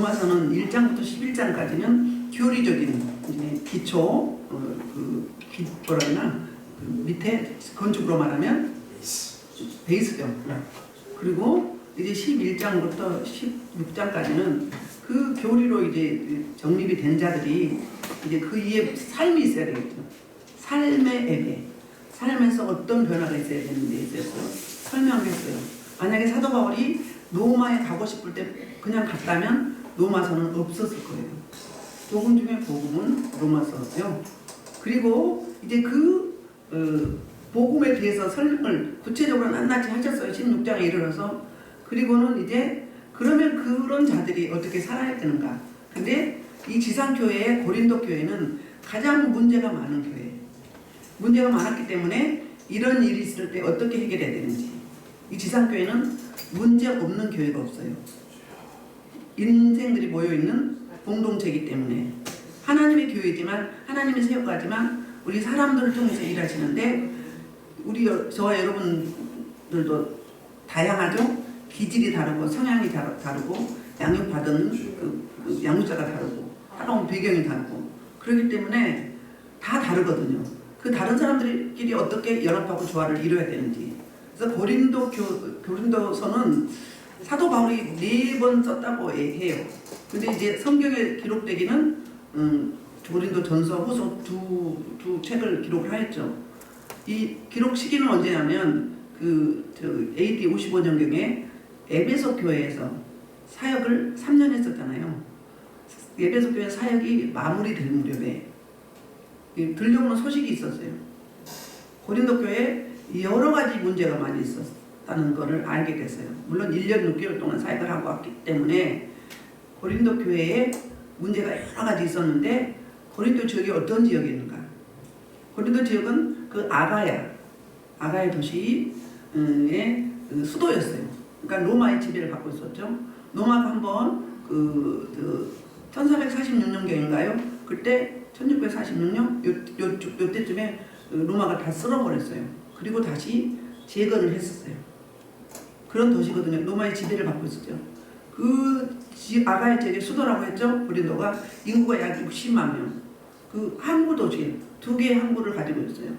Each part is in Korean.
로마서는 1장부터 11장까지는 교리적인 이제 기초, 뭐라 그러나 밑에 건축으로 말하면 베이스죠. 그리고 이제 11장부터 16장까지는 그 교리로 이제 정립이 된 자들이 이제 그 위에 삶이 있어야 되겠죠. 삶의 예배, 삶에서 어떤 변화가 있어야 되는지에 있어서 설명했어요. 만약에 사도 바울이 로마에 가고 싶을 때 그냥 갔다면 로마서는 없었을 거예요. 복음 중에 복음은 로마서죠. 그리고 이제 복음에 대해서 설명을 구체적으로 낱낱이 하셨어요. 16장에 이르러서. 그리고는 이제 그러면 그런 자들이 어떻게 살아야 되는가. 근데 이 지상교회, 고린도 교회는 가장 문제가 많은 교회. 문제가 많았기 때문에 이런 일이 있을 때 어떻게 해결해야 되는지. 이 지상교회는 문제 없는 교회가 없어요. 인생들이 모여있는 공동체이기 때문에 하나님의 교회지만 하나님의 세력가지만 우리 사람들을 통해서 일하시는데 저와 여러분들도 다양하죠. 기질이 다르고 성향이 다르고 양육받은 그 양육자가 다르고 살아온 배경이 다르고 그렇기 때문에 다 다르거든요. 그 다른 사람들끼리 어떻게 연합하고 조화를 이뤄야 되는지. 그래서 고린도서는 사도 바울이 4번 썼다고 해요. 근데 이제 성경에 기록되기는 고린도 전서 후서 두 책을 기록을 하였죠. 이 기록 시기는 언제냐면 AD 55년경에 에베소 교회에서 사역을 3년 했었잖아요. 에베소 교회 사역이 마무리될 무렵에 들려오는 소식이 있었어요. 고린도 교회에 여러 가지 문제가 많이 있었다는 것을 알게 됐어요. 물론 1년 6개월 동안 사역을 하고 왔기 때문에 고린도 교회에 문제가 여러 가지 있었는데 고린도 지역이 어떤 지역이 있는가? 고린도 지역은 그 아가야 도시의 수도였어요. 그러니까 로마의 지배를 받고 있었죠. 로마가 한번 1446년경인가요? 그때 1646년 요때쯤에 로마가 다 쓸어버렸어요. 그리고 다시 재건을 했었어요. 그런 도시거든요. 로마의 지배를 받고 있었죠. 아가야 지역의 수도라고 했죠. 고린도가 인구가 약 60만 명. 그 항구 도시 2개의 항구를 가지고 있어요.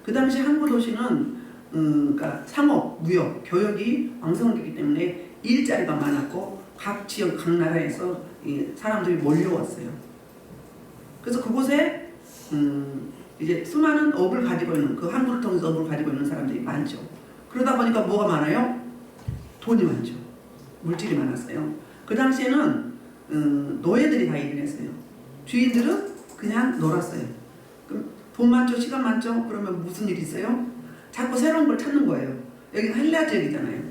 그 당시 항구 도시는 그러니까 상업, 무역, 교역이 왕성했기 때문에 일자리가 많았고 각 지역, 각 나라에서 사람들이 몰려왔어요. 그래서 그곳에 이제 수많은 업을 가지고 있는 그 항구를 통해서 업을 가지고 있는 사람들이 많죠. 그러다 보니까 뭐가 많아요? 돈이 많죠. 물질이 많았어요. 그 당시에는 노예들이 다 일을 했어요. 주인들은 그냥 놀았어요. 그럼 돈 많죠? 시간 많죠? 그러면 무슨 일이 있어요? 자꾸 새로운 걸 찾는 거예요. 여기는 헬라 지역이잖아요.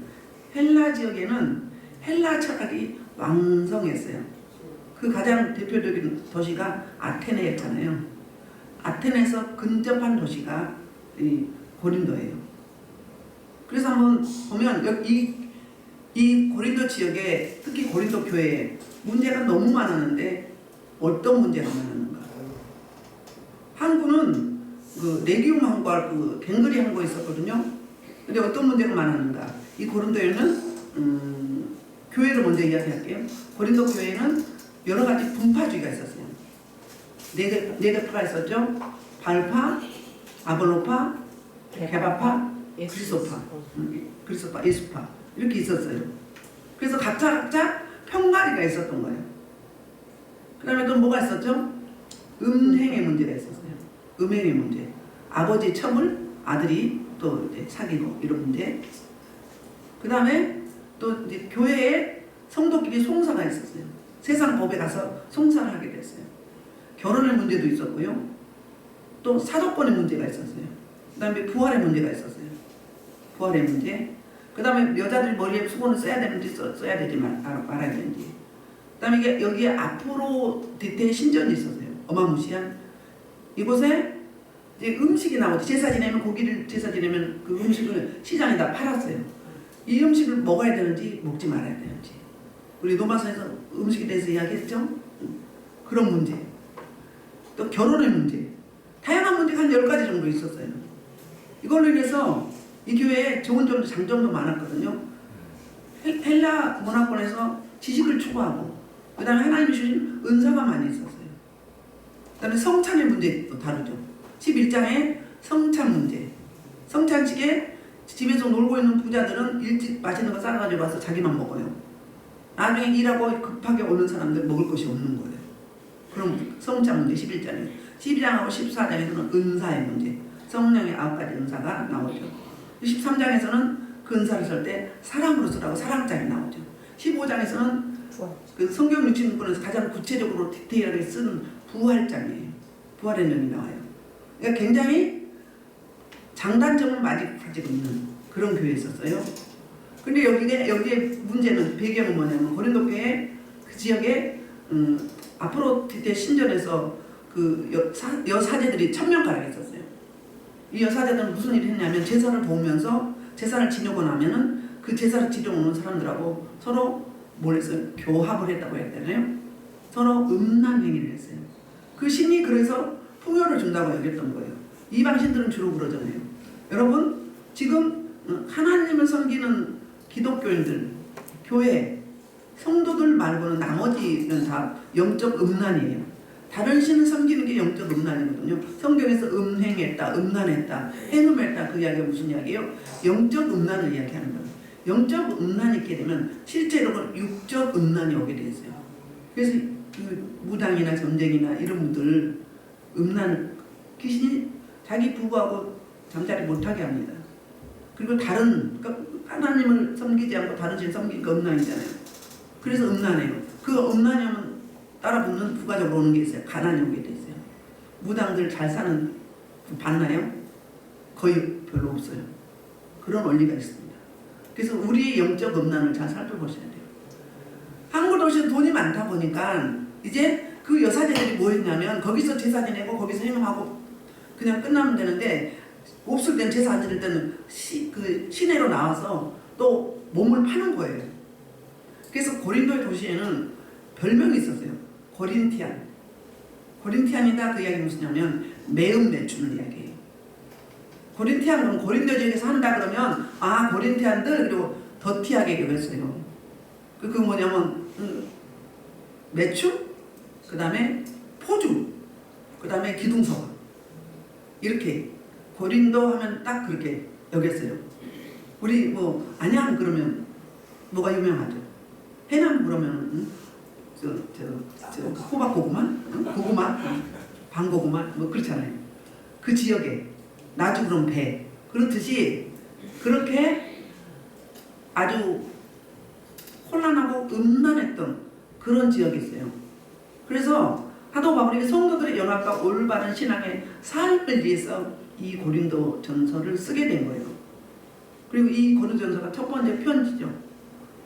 헬라 지역에는 헬라 철학이 왕성했어요. 그 가장 대표적인 도시가 아테네였잖아요. 아테네에서 근접한 도시가 이 고린도예요. 그래서 한번 보면 이 고린도 지역에 특히 고린도 교회에 문제가 너무 많았는데 어떤 문제가 많았는가? 항구는 레기움 항구와 갱그리 항구가 있었거든요. 근데 어떤 문제가 많았는가? 이 고린도에는 교회를 먼저 이야기할게요. 고린도 교회는 여러 가지 분파주의가 있었어요. 네 개 파가 있었죠. 발파, 아볼로파, 게바파, 그리스도파, 예수파 이렇게 있었어요. 그래서 각자 편가리가 있었던 거예요. 그 다음에 또 뭐가 있었죠? 음행의 문제가 있었어요. 음행의 문제. 아버지 첩을 아들이 또 이제 사귀고 이런 문제. 그 다음에 또 이제 교회에 성도끼리 송사가 있었어요. 세상 법에 가서 송사를 하게 됐어요. 결혼의 문제도 있었고요. 또 사도권의 문제가 있었어요. 그 다음에 부활의 문제가 있었어요. 부활의 문제. 그 다음에 여자들이 머리에 수건을 써야 되는지 써야 되지 말아야 되는지. 그 다음에 여기에 아프로디테의 신전이 있었어요. 어마무시한. 이곳에 이제 음식이 나오죠. 제사 지내면 고기를 제사 지내면 그 음식을 시장에다 팔았어요. 이 음식을 먹어야 되는지 먹지 말아야 되는지. 우리 로마서에서 음식에 대해서 이야기했죠. 그런 문제. 또 결혼의 문제. 다양한 문제가 한 10가지 정도 있었어요. 이걸로 인해서 이 교회에 좋은 점도 장점도 많았거든요. 헬라 문화권에서 지식을 추구하고 그 다음에 하나님이 주신 은사가 많이 있었어요. 그 다음에 성찬의 문제도 다루죠. 11장에 성찬 문제. 성찬식에 집에서 놀고 있는 부자들은 일찍 맛있는 거 싸가지고 와서 자기만 먹어요. 나중에 일하고 급하게 오는 사람들 먹을 것이 없는 거예요. 그럼 성찬 문제 11장에 12장하고 14장에서는 은사의 문제, 성령의 9가지 은사가 나오죠. 13장에서는 그 은사를 쓸 때 사랑으로 쓰라고 사랑장이 나오죠. 15장에서는 그 성경 66권에서 가장 구체적으로 디테일하게 쓴 부활장이에요. 부활의 면이 나와요. 그러니까 굉장히 장단점을 많이 가지고 있는 그런 교회였었어요. 근데 여기에 문제는 배경은 뭐냐면 고린도 교회 그 지역에 앞으로 뒤에 신전에서 그 여사제들이 1000명가량 있었어요. 이 여사제들은 무슨 일을 했냐면 제사를 보면서 제사를 지내고 나면은 그 제사를 지내오는 사람들하고 서로 뭘 했어요? 교합을 했다고 해야 되나요? 서로 음란 행위를 했어요. 그 신이 그래서 풍요를 준다고 여겼던 거예요. 이방신들은 주로 그러잖아요. 여러분 지금 하나님을 섬기는 기독교인들, 교회, 성도들 말고는 나머지는 다 영적 음란이에요. 다른 신을 섬기는 게 영적 음란이거든요. 성경에서 음행했다, 음란했다, 행음했다 그 이야기가 무슨 이야기예요? 영적 음란을 이야기하는 거예요. 영적 음란이 있게 되면 실제로 육적 음란이 오게 돼 있어요. 그래서 그 무당이나 점쟁이나 이런 분들 음란 귀신이 자기 부부하고 잠자리 못하게 합니다. 그리고 다른 그러니까 하나님을 섬기지 않고 다른 신 섬기니까 음란이잖아요. 그래서 음란해요. 그 음란하면 따라붙는 부가적으로 오는 게 있어요. 가난이 오게 돼 있어요. 무당들 잘 사는 봤나요? 거의 별로 없어요. 그런 원리가 있습니다. 그래서 우리의 영적 음란을 잘 살펴보셔야 돼요. 한국 도시는 돈이 많다 보니까 이제 그 여사제들이 뭐 했냐면 거기서 제사 지내고 거기서 행음하고 그냥 끝나면 되는데 없을 땐 제사 안 지낼 때는 그 시내로 나와서 또 몸을 파는 거예요. 그래서 고린도의 도시에는 별명이 있었어요. 고린티안. 고린티안이다 그 이야기 무슨냐면 매음 내추는 이야기예요. 고린티안 그럼 고린도 지역에서 한다 그러면 아 고린티안들 그리고 더티하게 교했어요. 그 뭐냐면 매추, 그 다음에 포주, 그 다음에 기둥서 이렇게 고린도 하면 딱 그렇게 여겼어요. 우리 뭐 안양 그러면 뭐가 유명하죠? 해남 그러면 호박 고구마, 고구마, 방고구마 뭐 그렇잖아요. 그 지역에 나주 그럼 배 그렇듯이 그렇게 아주 혼란하고 음란했던 그런 지역이 있어요. 그래서 사도 바울이 성도들의 연합과 올바른 신앙의 삶을 위해서 이 고린도 전서를 쓰게 된 거예요. 그리고 이 고린도 전서가 첫 번째 편지죠.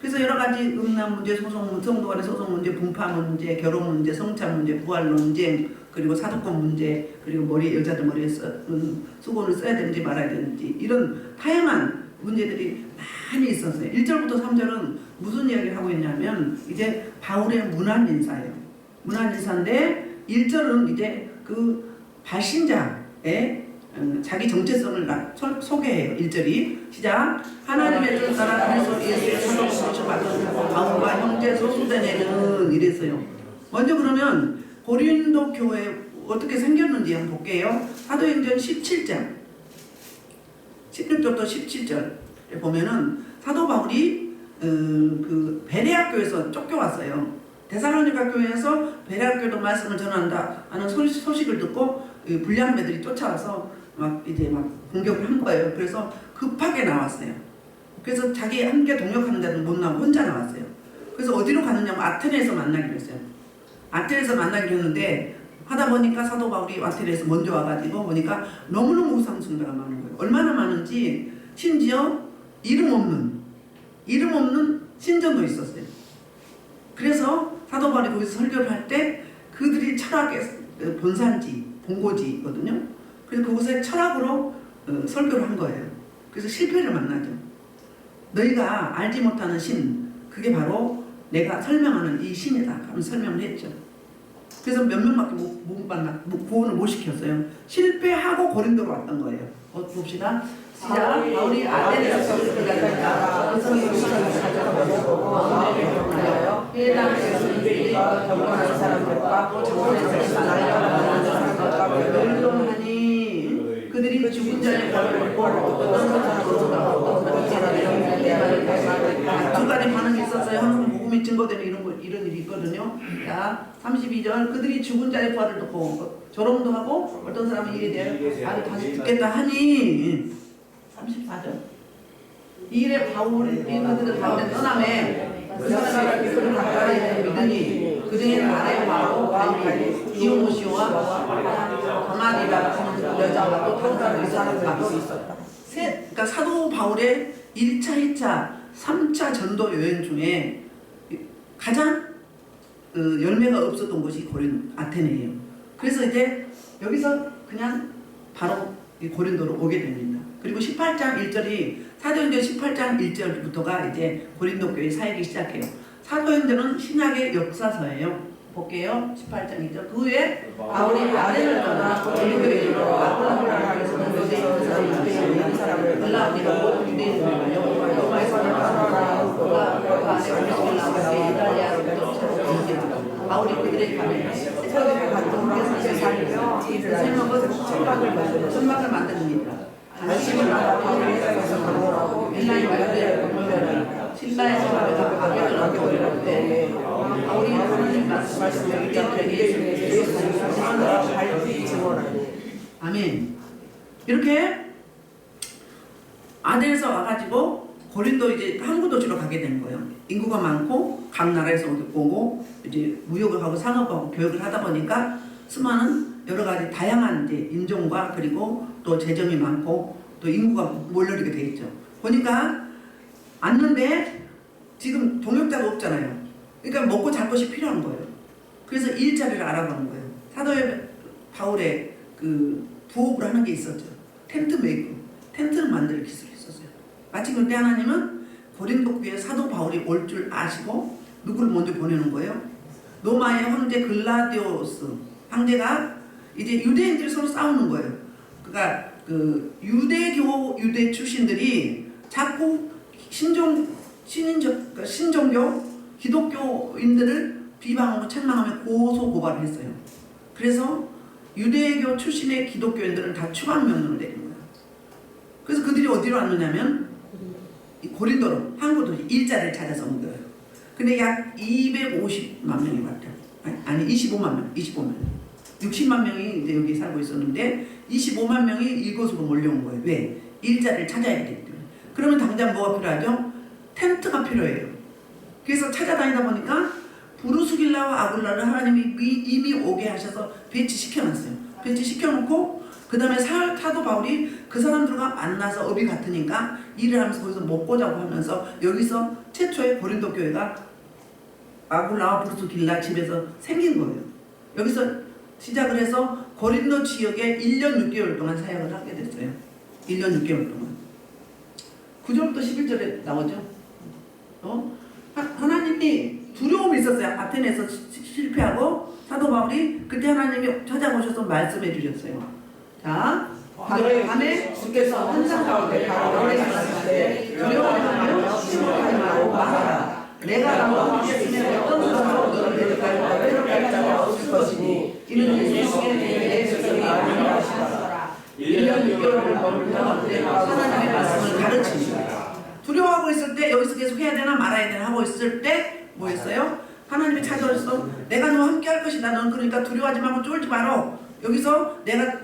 그래서 여러 가지 음란 문제, 성도 간의 소송 문제, 분파 문제, 결혼 문제, 성찬 문제, 부활 논쟁, 그리고 사도권 문제, 그리고 여자들 머리에 수건을 써야 되는지 말아야 되는지 이런 다양한 문제들이 많이 있었어요. 1절부터 3절은 무슨 이야기를 하고 있냐면 이제 바울의 문안인사예요. 문안인사인데 1절은 이제 그 발신자의 자기 정체성을 소개해요. 1절이 시작. 하나님의 뜻 따라 그리스도 예수의 사도로 받은 바울과 형제 소수대네는 이랬어요. 먼저 그러면 고린도 교회 어떻게 생겼는지 한번 볼게요. 사도행전 17장 16절부터 17절에 보면은 사도 바울이 그 베레아 교회에서 쫓겨왔어요. 데살로니가 교회에서 베레아 교회도 말씀을 전한다 하는 소식을 듣고 불량배들이 쫓아와서 막 공격을 한 거예요. 그래서 급하게 나왔어요. 그래서 자기 함께 동역하는 데는 못 나오고 혼자 나왔어요. 그래서 어디로 갔느냐면 아테네에서 만나기로 했어요. 아테네에서 만나기로 했는데 하다 보니까 사도 바울이 아테네에서 먼저 와가지고 보니까 너무너무 우상숭배가 많은 거예요. 얼마나 많은지 심지어 이름 없는 신전도 있었어요. 그래서 사도 바울이 거기서 설교를 할 때 그들이 철학의 본산지, 본고지거든요. 그래서 그곳에 철학으로 설교를 한 거예요. 그래서 실패를 만나죠. 너희가 알지 못하는 신, 그게 바로 내가 설명하는 이 신이다 하면 설명을 했죠. 그래서 몇 명밖에 구원을 못 시켰어요. 실패하고 고린도로 왔던 거예요. 봅시다. 시작. 바울이 아테네에서 설교를 하다가 해당의 순주의와 경건한 사람들과 정원에서 날려가는 사람들과 멸론하니 그들이 죽은 자의 벌을 듣고 어떤 사람으로다 어떤 사람이 두 가지 반응이 있었어요. 한국 복음이 증거되는 이런 일이 있거든요. 자, 32절 그들이 죽은 자의 벌을 듣고 조롱도 하고 어떤 사람은 이에 대해 다시 듣겠다 하니 34절 이일에 바울이 그들을 가운데 떠나매 그 사람이 그를 가까이 믿으니 그 중에는 아레오마로 바울이 디오노시오와 가마리라 하는 여자와 또 다른 사람이 있었다. 그러니까 사도 바울의 1차, 2차, 3차 전도 여행 중에 가장 열매가 없었던 곳이 고린 아테네예요. 그래서 이제 여기서 그냥 바로 고린도로 오게 됩니다. 그리고 18장 1절이 사도행전 18장 1절부터가 이제 고린도 교회 사역이 시작해요. 사도행전은 신약의 역사서예요. 볼게요. 18장 2절. 그 후에 바울이 아덴을 떠나 고린도에 이르러 아폴로니아라는 유대인 사람을 갈라디아로 유대인을 로마에서 바울이 그들에게 가면 새벽에 갔던 곳에서 살며 생각은 천막을 만듭니다. 안심을 나가 바울에서 강론하고 빌라의 말들을 보면 신라에서 말하다가 악역이라고 때 바울이 하나님 말씀을 예수 발휘 증언하니 아멘. 이렇게 아덴에서 와가지고 고린도 이제 항구 도시로 가게 된 거예요. 인구가 많고 각 나라에서 오고 이제 무역을 하고 상업하고 교육을 하다 보니까 수많은 여러 가지 다양한 이제 인종과 그리고 또 재정이 많고 또 인구가 몰려들게 돼 있죠. 보니까 왔는데 지금 동역자가 없잖아요. 그러니까 먹고 잘 것이 필요한 거예요. 그래서 일자리를 알아보는 거예요. 사도 바울의 그 부업을 하는 게 있었죠. 텐트 메이커, 텐트를 만들 기술이 있었어요. 마치 그때 하나님은 고린도 교회에 사도 바울이 올 줄 아시고 누구를 먼저 보내는 거예요? 로마의 황제 글라디오스 황제가 이제 유대인들이 서로 싸우는 거예요. 그러니까 그 유대 출신들이 자꾸 신종교 기독교인들을 비방하고 책망하며 고소 고발을 했어요. 그래서 유대교 출신의 기독교인들은 다 추방명령을 내린 거예요. 그래서 그들이 어디로 왔느냐면 고린도로 항구도시 일자리를 찾아서 온 거예요. 근데 약 250만 명이 왔죠. 아니 25만 명. 60만 명이 이제 여기 살고 있었는데 25만 명이 이곳으로 몰려온 거예요. 왜? 일자리를 찾아야 되기 때문에. 그러면 당장 뭐가 필요하죠? 텐트가 필요해요. 그래서 찾아다니다 보니까 부르스길라와 아굴라를 하나님이 이미 오게 하셔서 배치시켜놨어요. 배치시켜놓고 그 다음에 사도 바울이 그 사람들과 만나서 업이 같으니까 일을 하면서 거기서 먹고 자고 하면서 여기서 최초의 고린도 교회가 아굴라와 부르스길라 집에서 생긴 거예요. 여기서 시작을 해서 고린도 지역에 1년 6개월 동안 사역을 하게 됐어요. 1년 6개월 동안. 9절부터 11절에 나오죠. 하나님이 두려움이 있었어요. 아테네에서 실패하고 사도 바울이 그때 하나님이 찾아오셔서 말씀해 주셨어요. 자, 밤에 주께서 환상 가운데 바울에게 말씀하시되 두려워하며 침묵하지 말고 말하라. 내가 나와 함께 있으면 어떤 사람도 너를 대적할까 외롭게 자가 없을 것이니 이는 예수의 내 백성이 아니라 하시더라. 1년 6개월을 머물며 내가 하나님의 말씀을 가르치시다. 두려워하고 있을 때 여기서 계속 해야 되나 말아야 되나 하고 있을 때 뭐 했어요? 하나님이 찾아오셔서 내가 너와 함께 할 것이다. 넌 그러니까 두려워하지 말고 쫄지 마라. 여기서 내가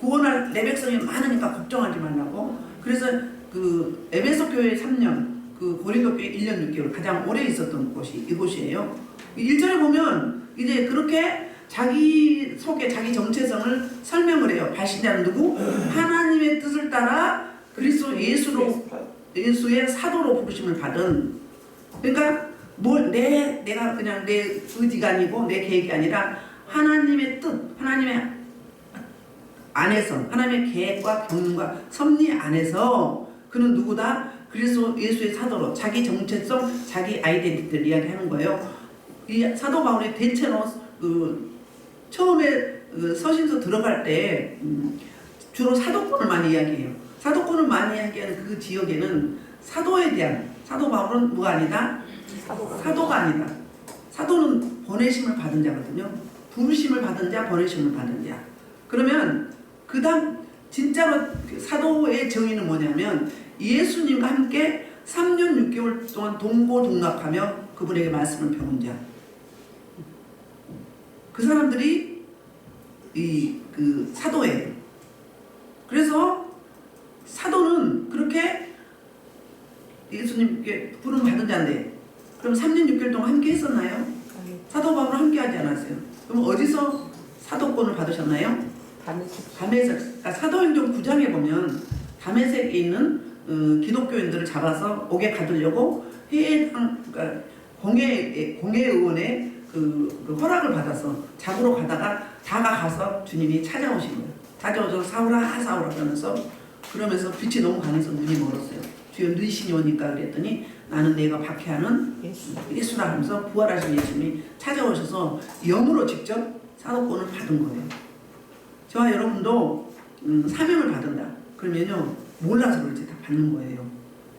구원할 내 백성이 많으니까 걱정하지 말라고. 그래서 그 에베소 교회 3년, 그 고린도 교회 1년 6개월 가장 오래 있었던 곳이 이곳이에요. 1절에 보면 이제 그렇게 자기 속에 자기 정체성을 설명을 해요. 발신자는 누구? 하나님의 뜻을 따라 그리스도 예수의 사도로 부르심을 받은. 그러니까 내가 그냥 내 의지가 아니고 내 계획이 아니라 하나님의 뜻, 하나님의 안에서 하나님의 계획과 경륜과 섭리 안에서 그는 누구다? 그리스도 예수의 사도로 자기 정체성, 자기 아이덴티티를 이야기하는 거예요. 이 사도 바울이 대체로 처음에 서신서 들어갈 때 주로 사도권을 많이 이야기해요. 사도권을 많이 이야기하는 그 지역에는 사도에 대한, 사도 바울은 뭐가 아니다? 사도가 아니다. 사도는 보내심을 받은 자거든요. 부르심을 받은 자, 보내심을 받은 자. 그러면 그다음 진짜로 사도의 정의는 뭐냐면 예수님과 함께 3년 6개월 동안 동고동락하며 그분에게 말씀을 배운 자. 그 사람들이 그 사도예요. 그래서 사도는 그렇게 예수님께 부름 받은 자인데 그럼 3년 6개월 동안 함께 했었나요? 사도 바울은 함께 하지 않았어요. 그럼 어디서 사도권을 받으셨나요? 다메섹. 그러니까 사도행전 9장에 보면 다메섹에 있는 기독교인들을 잡아서 옥에 가두려고 그러니까 공회의원의 그 허락을 받아서 잡으러 가다가 다가가서 주님이 찾아오신 거예요. 찾아오셔서 사울아 사울아 그러면서 빛이 너무 강해서 눈이 멀었어요. 주여 누이신이 오니까 그랬더니 나는 내가 박해하는 예수라 하면서 부활하신 예수님이 찾아오셔서 영으로 직접 사도권을 받은 거예요. 저와 여러분도 사명을 받는다. 그러면요 몰라서 그렇지 다 받는 거예요.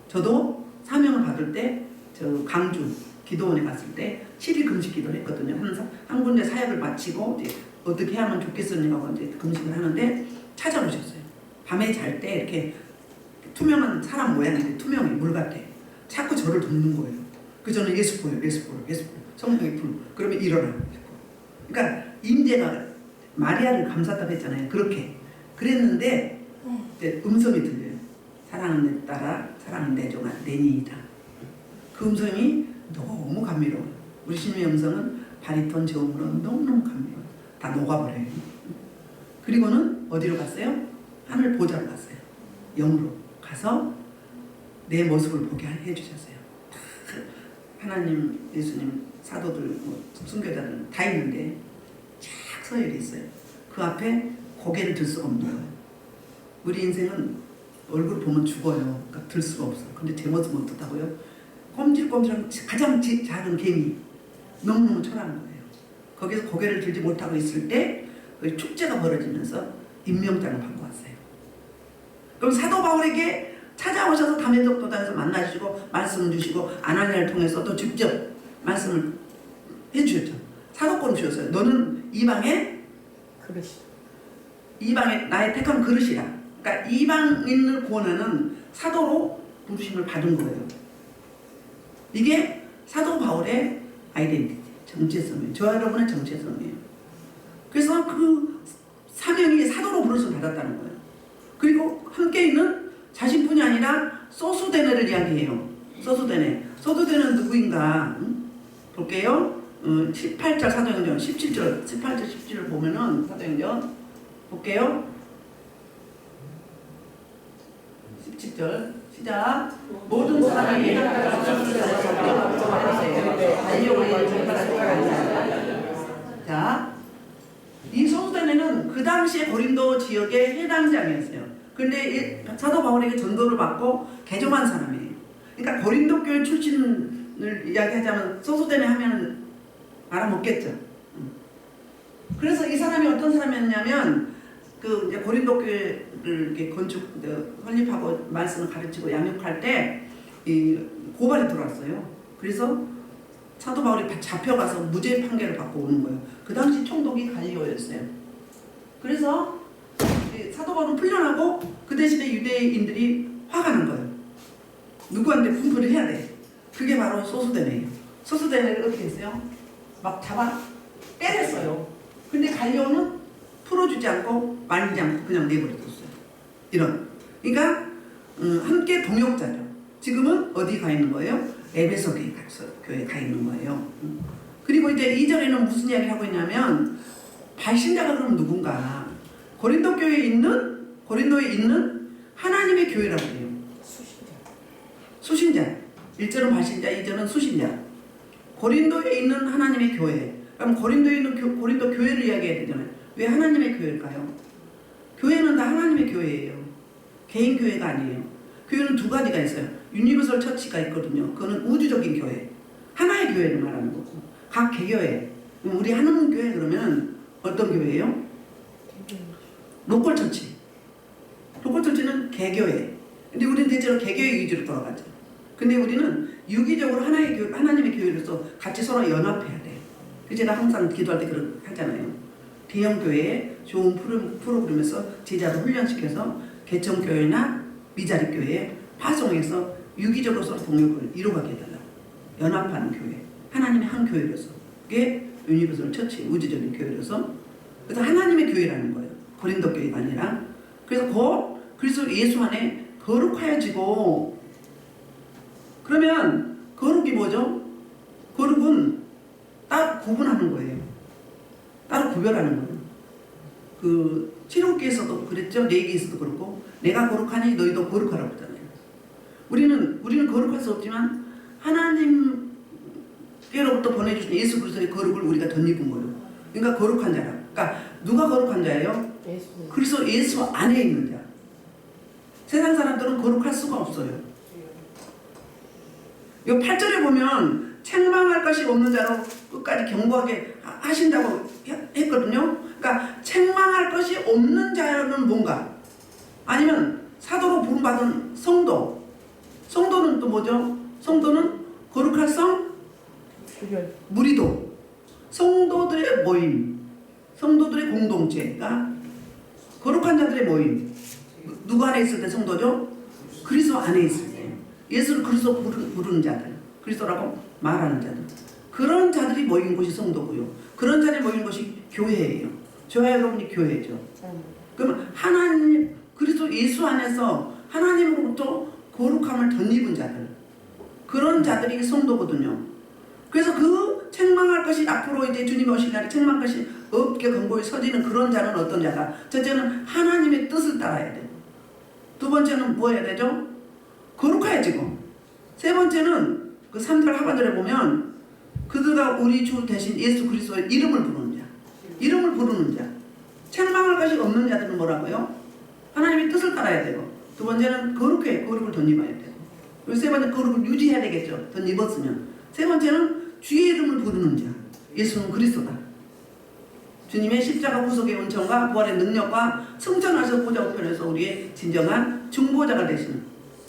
저도 사명을 받을 때 저 강주 기도원에 갔을 때 7일 금식 기도를 했거든요. 한 군데 사역을 마치고 이제 어떻게 하면 좋겠느냐고 이제 금식을 하는데 찾아오셨어요. 밤에 잘 때 이렇게 투명한 사람 모양인데 투명해 물 같아. 자꾸 저를 돕는 거예요. 그 저는 예수 보여 성령의 불. 그러면 일어나. 그러니까 임재가 마리아를 감쌌다고 했잖아요. 그렇게 그랬는데 이제 음성이 들려요. 사랑하는 내 딸아, 사랑하는 내 종아, 내니이다. 그 음성이 너무 감미로워요. 우리 신님의 음성은 바리톤 저음으로 너무너무 감미로워요. 다 녹아버려요. 그리고는 어디로 갔어요? 하늘 보좌로 갔어요. 영으로 가서 내 모습을 보게 해주셨어요. 하나님, 예수님, 사도들, 순교자들 다 있는데 쫙 서열이 있어요. 그 앞에 고개를 들 수가 없는 거예요. 우리 인생은 얼굴 보면 죽어요. 그러니까 들 수가 없어. 근데 제 모습은 어떻다고요? 꼼질꼼질한 가장 작은 개미. 너무너무 초라한 거예요. 거기서 고개를 들지 못하고 있을 때 축제가 벌어지면서 임명장을 받고 왔어요. 그럼 사도 바울에게 찾아오셔서 다메섹 도단에서 만나주시고 말씀을 주시고 아나니아를 통해서 또 직접 말씀을 해주셨죠. 사도권을 주셨어요. 너는 이방의 나의 택한 그릇이라. 그러니까 이방인을 구원하는 사도로 부르심을 받은 거예요. 이게 사도 바울의 아이덴티티, 정체성이에요. 저와 여러분의 정체성이에요. 그래서 그 사명이 사도로 부르심을 받았다는 거예요. 그리고 함께 있는 자신뿐이 아니라 소수데네를 이야기해요. 소수데네 누구인가? 볼게요. 18절 사도행전 17절 18절 17절 보면은 사도행전 볼게요. 17절 시작. 모든 사람이 자, 이 소수데네는 그 당시에 고린도 지역의 해당장이었어요. 근데 사도 바울에게 전도를 받고 개종한 사람이에요. 그러니까 고린도 교회 출신을 이야기하자면 소수데네 하면 알아먹겠죠. 그래서 이 사람이 어떤 사람이었냐면 그 이제 고린도 교회를 이렇게 설립하고 말씀을 가르치고 양육할 때 이 고발이 들어왔어요. 그래서 사도 바울이 잡혀가서 무죄 판결을 받고 오는 거예요. 그 당시 총독이 갈리오였어요. 그래서 사도 바울은 풀려나고 그 대신에 유대인들이 화가 난 거예요. 누구한테 분부를 해야 돼. 그게 바로 소수데네예요. 소수데네를 어떻게 했어요? 막 잡아 때렸어요. 근데 갈리오는 풀어주지 않고 말리지 않고 그냥 내버려뒀어요. 이런. 그러니까 함께 동역자죠. 지금은 어디 가 있는 거예요? 에베소 교회에 가 있는 거예요. 그리고 이제 2절에는 무슨 이야기를 하고 있냐면 발신자가 그럼 누군가? 고린도에 있는 하나님의 교회라고 해요. 수신자. 1절은 발신자, 2절은 수신자. 고린도에 있는 하나님의 교회. 그럼 고린도에 있는 고린도 교회를 이야기해야 되잖아요. 왜 하나님의 교회일까요? 교회는 다 하나님의 교회예요. 개인 교회가 아니에요. 교회는 두 가지가 있어요. 유니버설 처치가 있거든요. 그거는 우주적인 교회. 하나의 교회를 말하는 거고. 각 개교회. 우리 하나님 교회 그러면 어떤 교회예요? 로컬 처치. 로컬 처치는 개교회. 근데 우리는 대체로 개교회 위주로 돌아가죠. 근데 우리는 유기적으로 하나님의 교회로서 같이 서로 연합해야 돼. 그 제가 항상 기도할 때 그렇게 하잖아요. 대형 교회에 좋은 프로그램에서 제자를 훈련시켜서 개척교회나 미자립 교회에 파송해서 유기적으로 서로 동역을 이루어가게 해달라. 연합하는 교회. 하나님의 한 교회로서. 그게 유니버설 처치, 우주적인 교회로서. 그래서 하나님의 교회라는 거예요. 고린도 교회가 아니라. 그래서 그리스도 예수 안에 거룩하여지고, 그러면 거룩이 뭐죠? 거룩은 따로 구분하는 거예요. 따로 구별하는 거예요. 그 출애굽기에서도 그랬죠. 레위기에서도 그렇고, 내가 거룩하니 너희도 거룩하라고 했잖아요. 우리는 거룩할 수 없지만 하나님께로부터 보내주신 예수 그리스도의 거룩을 우리가 덧입은 거예요. 그러니까 거룩한 자라. 그러니까 누가 거룩한 자예요? 그리스도 예수 안에 있는 자. 세상 사람들은 거룩할 수가 없어요. 이 8절에 보면 책망할 것이 없는 자로 끝까지 경고하게 하신다고 했거든요. 그러니까 책망할 것이 없는 자는 뭔가? 아니면 사도로 부름받은 성도. 성도는 또 뭐죠? 성도는 거룩할 성, 무리도, 성도들의 모임, 성도들의 공동체가 거룩한 자들의 모임. 누구 안에 있을 때 성도죠? 그리스도 안에 있을 때. 예수를 그리스도 부르는 자들, 그리스도라고 말하는 자들. 그런 자들이 모인 곳이 성도고요. 그런 자들이 모인 곳이 교회예요. 저와 여러분이 교회죠. 그러면 하나님, 그리스도 예수 안에서 하나님으로부터 거룩함을 덧입은 자들, 그런 자들이 성도거든요. 그래서 그 책망할 것이 앞으로 이제 주님이 오실 날에 책망할 것이 없게 경고에 서지는 그런 자는 어떤 자다? 첫째는 하나님의 뜻을 따라야 돼요. 두 번째는 뭐 해야 되죠? 거룩해야지고. 세 번째는 그 3절 하반절에 보면 그들과 우리 주 대신 예수 그리스도의 이름을 부르는 자. 이름을 부르는 자. 책망할 것이 없는 자들은 뭐라고요? 하나님의 뜻을 따라야 되고. 두 번째는 거룩을 덧입어야 되고. 그리고 세 번째는 거룩을 유지해야 되겠죠. 덧입었으면. 세 번째는 주의 이름을 부르는 자. 예수는 그리스도다. 주님의 십자가 구속의 은총과 부활의 능력과 승천하셨고자 우편에서 우리의 진정한 중보자가 되시는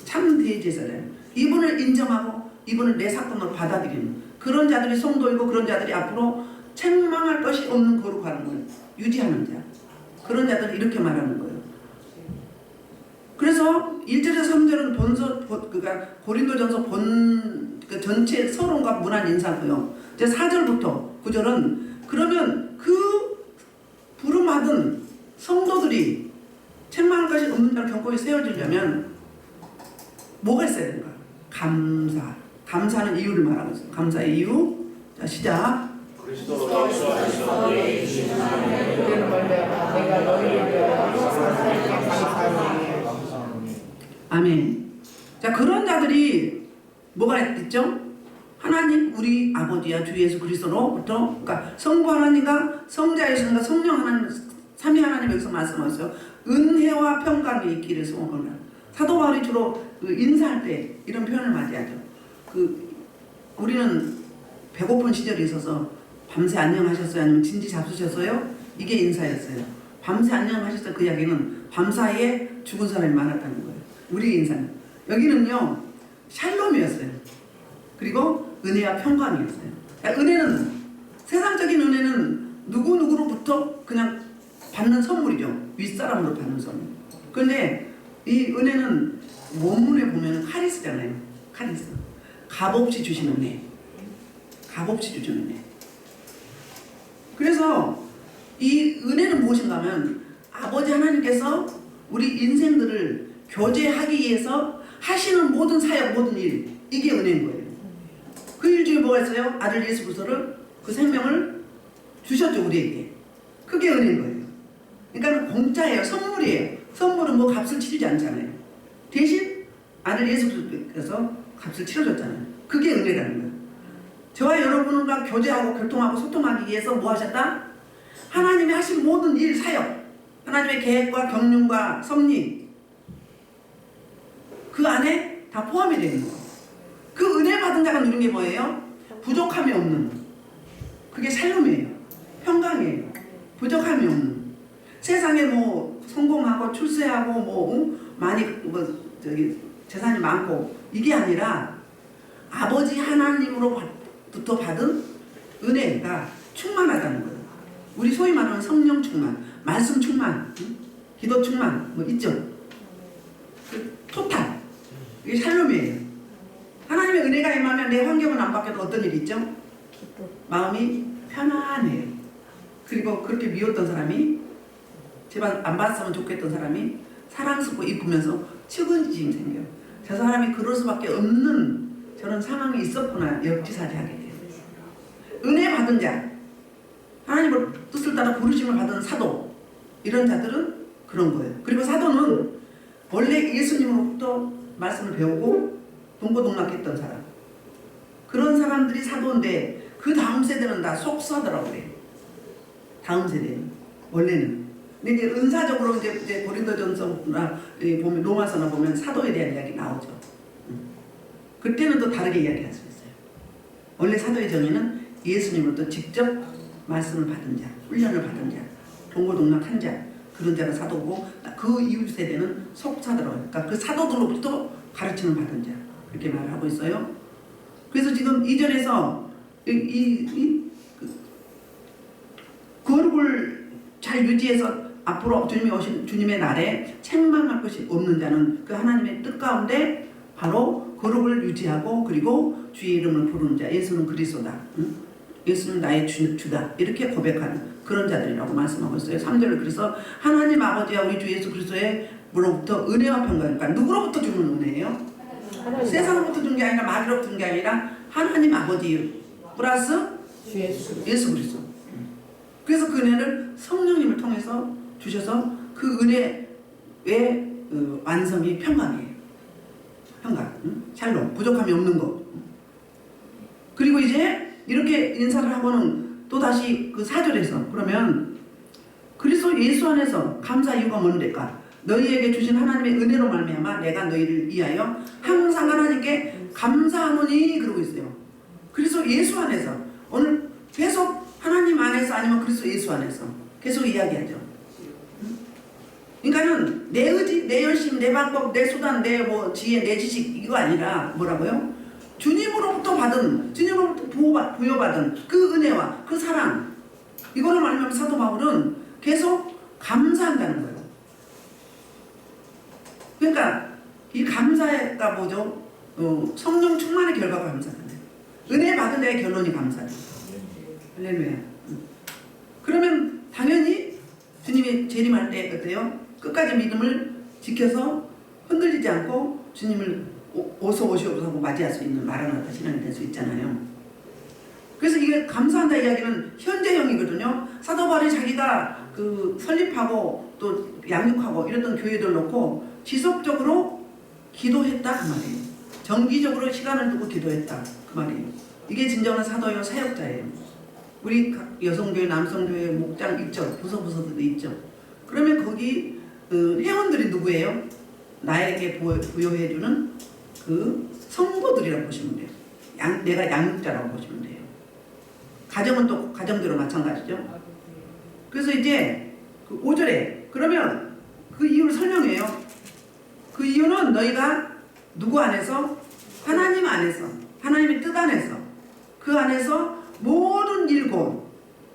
참 대제사장. 이분을 인정하고 이분을 내 사건으로 받아들이는 그런 자들이 성도이고, 그런 자들이 앞으로 책망할 것이 없는 거룩한 걸 유지하는 자. 그런 자들을 이렇게 말하는 거예요. 그래서 1절에서 3절은 그러니까 고린도전서 그 전체 서론과 문안 인사고요. 이제 4절부터 9절은 그러면 그 부름받은 성도들이 책망할 것이 없는 자를 경고에 세워지려면 뭐가 있어야 되는가? 감사하는 이유를 말하고 있어요. 감사의 이유. 자, 시작. 아멘. 자, 그런 자들이 뭐가 있죠? 하나님 우리 아버지야 주 예수 그리스도로부터, 그러니까 성부 하나님과 성자 예수님과 성령 하나님, 삼위 하나님 여기서 말씀하셨어요. 은혜와 평강이 있기를 소원합니다. 사도 바울이 주로 그 인사할 때 이런 표현을 많이 하죠. 우리는 배고픈 시절이 있어서 밤새 안녕하셨어요? 아니면 진지 잡수셨어요? 이게 인사였어요. 밤새 안녕하셨어요? 그 이야기는 밤사이에 죽은 사람이 많았다는 거예요. 우리 인사는. 여기는요, 샬롬이었어요. 그리고 은혜와 평강이었어요. 은혜는, 세상적인 은혜는 누구로부터 그냥 받는 선물이죠. 윗사람으로 받는 선물. 그런데 이 은혜는 원문에 보면 카리스잖아요. 카리스. 값없이 주시는 은혜. 값없이 주시는 은혜. 그래서 이 은혜는 무엇인가 하면 아버지 하나님께서 우리 인생들을 교제하기 위해서 하시는 모든 사역, 모든 일, 이게 은혜인 거예요. 그 일 중에 뭐가 있어요? 아들 예수 그리스도를, 그 생명을 주셨죠, 우리에게. 그게 은혜인 거예요. 그러니까 공짜예요. 선물이에요. 선물은 뭐 값을 치르지 않잖아요. 대신 아들 예수 그리스도께서 값을 치러줬잖아요. 그게 은혜라는 거예요. 저와 여러분과 교제하고 교통하고 소통하기 위해서 뭐 하셨다? 하나님이 하신 모든 일, 사역, 하나님의 계획과 경륜과 섭리, 그 안에 다 포함이 되는 거예요. 그 은혜 받은 자가 누린 게 뭐예요? 부족함이 없는. 그게 샬롬이에요. 평강이에요. 부족함이 없는. 세상에 뭐 성공하고 출세하고 많이 재산이 많고 이게 아니라 아버지 하나님으로부터 받은 은혜가 충만하다는 거예요. 우리 소위 말하는 성령 충만, 말씀 충만, 기도 충만 뭐 있죠. 그 토탈 이게 샬롬이에요. 하나님의 은혜가 임하면 내 환경은 안 바뀌어도 어떤 일이 있죠? 마음이 편안해요. 그리고 그렇게 미웠던 사람이 제발 안 봤으면 좋겠던 사람이 사랑스럽고 이쁘면서 측은지심이 생겨요. 저 사람이 그럴 수밖에 없는 저런 상황이 있었구나 역지사지하게 돼요. 은혜 받은 자, 하나님의 뜻을 따라 부르심을 받은 사도, 이런 자들은 그런 거예요. 그리고 사도는 원래 예수님으로부터 말씀을 배우고 동고동락했던 사람, 그런 사람들이 사도인데 그 다음 세대는 다 속사더라고요. 다음 세대는 원래는. 근데 이제 은사적으로 이제 고린도전서나 보면 로마서나 보면 사도에 대한 이야기 나오죠. 그때는 또 다르게 이야기할 수 있어요. 원래 사도의 정의는 예수님으로부터 직접 말씀을 받은 자, 훈련을 받은 자, 동고동락한 자, 그런 자가 사도고 그 이후 세대는 속사더라고요. 그러니까 그 사도들로부터 가르침을 받은 자, 그렇게 말을 하고 있어요. 그래서 지금 2절에서 거룩을 잘 유지해서 앞으로 주님이 오신 주님의 날에 책망할 것이 없는 자는 그 하나님의 뜻 가운데 바로 거룩을 유지하고 그리고 주의 이름을 부르는 자, 예수는 그리스도다, 예수는 나의 주다, 이렇게 고백하는 그런 자들이라고 말씀하고 있어요. 3절을 그래서 하나님 아버지와 우리 주 예수 그리스도의 으로부터 은혜와 평강, 그러니까 누구로부터 주는 은혜예요? 세상으로부터 준 게 아니라 마귀로부터 준 게 아니라 하나님 아버지 플러스 예수 그리스도. 그래서 그 은혜를 성령님을 통해서 주셔서 그 은혜의 완성이 평강이에요. 평강, 샬롬, 부족함이 없는 것. 그리고 이제 이렇게 인사를 하고는 또 다시 그 4절에서 그러면 그리스도 예수 안에서 감사 이유가 뭔데까? 너희에게 주신 하나님의 은혜로 말미암아 내가 너희를 위하여 항상 하나님께 감사하노니 그러고 있어요. 그리스도 예수 안에서 오늘 계속 하나님 안에서 아니면 그리스도 예수 안에서 계속 이야기하죠. 그러니까는 내 의지, 내 열심, 내 방법, 내 수단, 내 뭐 지혜, 내 지식 이거 아니라 뭐라고요? 주님으로부터 받은, 주님으로부터 부여받은 그 은혜와 그 사랑, 이거를 말하면 사도 바울은 계속 감사한다는 거예요. 그러니까 이 감사가 뭐죠? 성령 충만의 결과가 감사잖아요. 은혜 받은 자의 결론이 감사죠. 할렐루야. 그러면 당연히 주님이 재림할 때 어때요? 끝까지 믿음을 지켜서 흔들리지 않고 주님을 어서 오시옵소서 하고 맞이할 수 있는 마라나타 신앙이 될 수 있잖아요. 그래서 이게 감사한다 이야기는 현재형이거든요. 사도 바울이 자기가 그 설립하고 또 양육하고 이랬던 교회들 놓고 지속적으로 기도했다 그 말이에요. 정기적으로 시간을 두고 기도했다 그 말이에요. 이게 진정한 사도요 사역자예요. 우리 여성교회, 남성교회 목장 있죠. 부서부서도 있죠. 그러면 거기 회원들이 누구예요? 나에게 부여해주는 그 성도들이라고 보시면 돼요. 내가 양육자라고 보시면 돼요. 가정은 또 가정대로 마찬가지죠. 그래서 이제 그 5절에 그러면 그 이유를 설명해요. 그 이유는 너희가 누구 안에서? 하나님 안에서, 하나님의 뜻 안에서, 그 안에서 모든 일꾼,